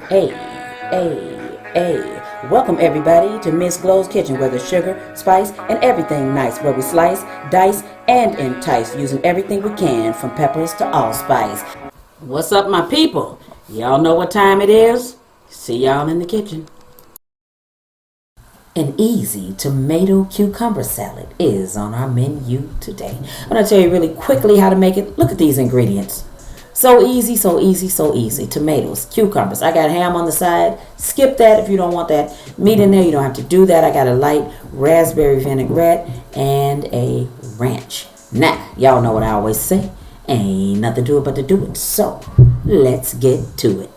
Hey, hey. Welcome everybody to Miss Glow's Kitchen, where there's sugar, spice, and everything nice, where we slice, dice, and entice, using everything we can, from peppers to allspice. What's up, my people? Y'all know what time it is? See y'all in the kitchen. An easy tomato cucumber salad is on our menu today. I'm going to tell you really quickly how to make it. Look at these ingredients. So easy, so easy, so easy. Tomatoes, cucumbers. I got ham on the side. Skip that if you don't want that meat in there. You don't have to do that. I got a light raspberry vinaigrette and a ranch. Now, y'all know what I always say. Ain't nothing to it but to do it. So, let's get to it.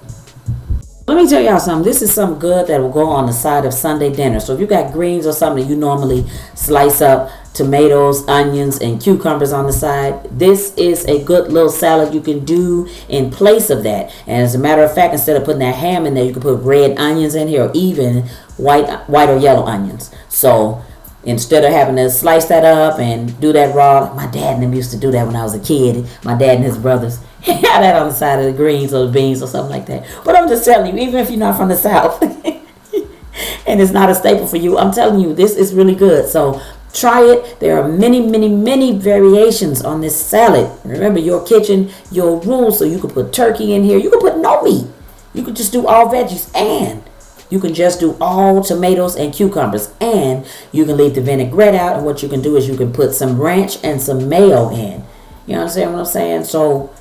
Let me tell y'all something. This is something good that will go on the side of Sunday dinner. So if you got greens or something, you normally slice up tomatoes, onions, and cucumbers on the side. This is a good little salad you can do in place of that. And as a matter of fact, instead of putting that ham in there, you can put red onions in here, or even white or yellow onions. So instead of having to slice that up and do that raw, my dad and them used to do that when I was a kid. My dad and his brothers had that on the side of the greens or the beans or something like that. But I'm just telling you, even if you're not from the South and it's not a staple for you, I'm telling you, this is really good. So try it. There are many variations on this salad. Remember, your kitchen, your rules. So you could put turkey in here. You could put no meat. You could just do all veggies, and you can just do all tomatoes and cucumbers, and you can leave the vinaigrette out. And what you can do is you can put some ranch and some mayo in. You understand what I'm saying? So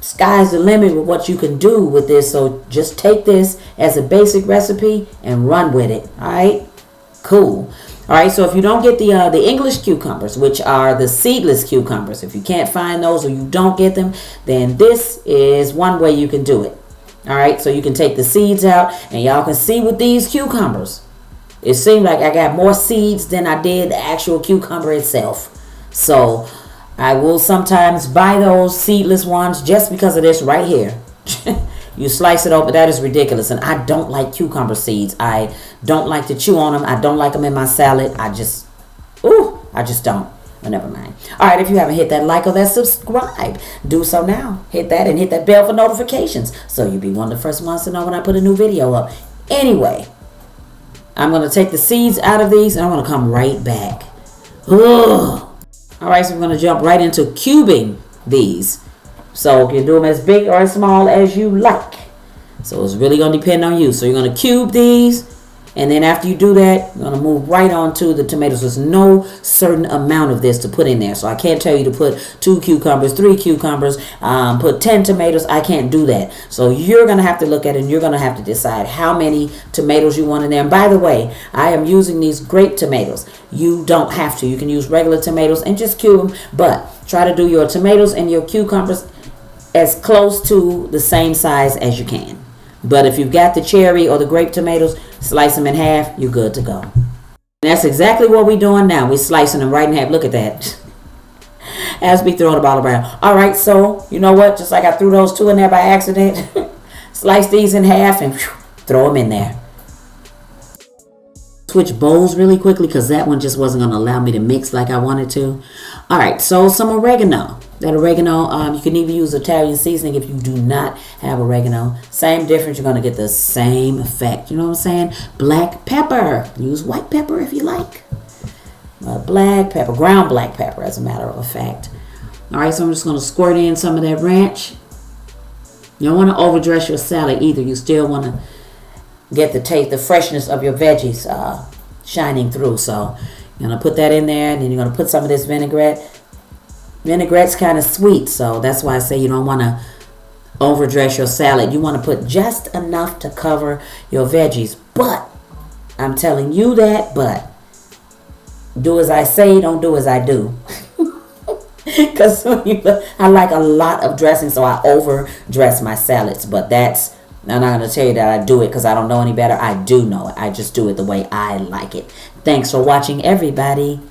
sky's the limit with what you can do with this. So just take this as a basic recipe and run with it. All right, cool. All right, so if you don't get the English cucumbers, which are the seedless cucumbers, if you can't find those or you don't get them, then this is one way you can do it. All right, so you can take the seeds out, and y'all can see with these cucumbers, it seemed like I got more seeds than I did the actual cucumber itself. So I will sometimes buy those seedless ones just because of this right here. You slice it open. That is ridiculous. And I don't like cucumber seeds. I don't like to chew on them. I don't like them in my salad. I just don't. Well, never mind. All right, if you haven't hit that like or that subscribe, do so now. Hit that and hit that bell for notifications so you'll be one of the first ones to know when I put a new video up. Anyway, I'm going to take the seeds out of these and I'm going to come right back. Ugh. All right, so we're going to jump right into cubing these. So you can do them as big or as small as you like. So it's really going to depend on you. So you're going to cube these. And then after you do that, you're going to move right on to the tomatoes. There's no certain amount of this to put in there. So I can't tell you to put 2 cucumbers, 3 cucumbers, put 10 tomatoes. I can't do that. So you're going to have to look at it, and you're going to have to decide how many tomatoes you want in there. And by the way, I am using these grape tomatoes. You don't have to. You can use regular tomatoes and just cube them. But try to do your tomatoes and your cucumbers as close to the same size as you can. But if you've got the cherry or the grape tomatoes, slice them in half, you're good to go. And that's exactly what we're doing now. We're slicing them right in half. Look at that. As we throw the ball around. All right, so you know what? Just like I threw those 2 in there by accident, slice these in half and throw them in there. Switch bowls really quickly because that one just wasn't going to allow me to mix like I wanted to. All right, so some oregano. That oregano, you can even use Italian seasoning if you do not have oregano. Same difference, you're going to get the same effect. You know what I'm saying? Black pepper. Use white pepper if you like. Black pepper, ground black pepper as a matter of fact. All right, so I'm just going to squirt in some of that ranch. You don't want to overdress your salad either. You still want to get the taste, the freshness of your veggies shining through. So you're going to put that in there, and then you're going to put some of this vinaigrette. Vinaigrette's kind of sweet, so that's why I say you don't want to overdress your salad. You want to put just enough to cover your veggies. But I'm telling you that, but do as I say, don't do as I do. Because I like a lot of dressing, so I overdress my salads. But I'm not going to tell you that I do it because I don't know any better. I do know it. I just do it the way I like it. Thanks for watching, everybody.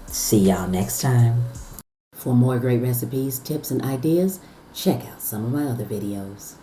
See y'all next time. For more great recipes, tips, and ideas, check out some of my other videos.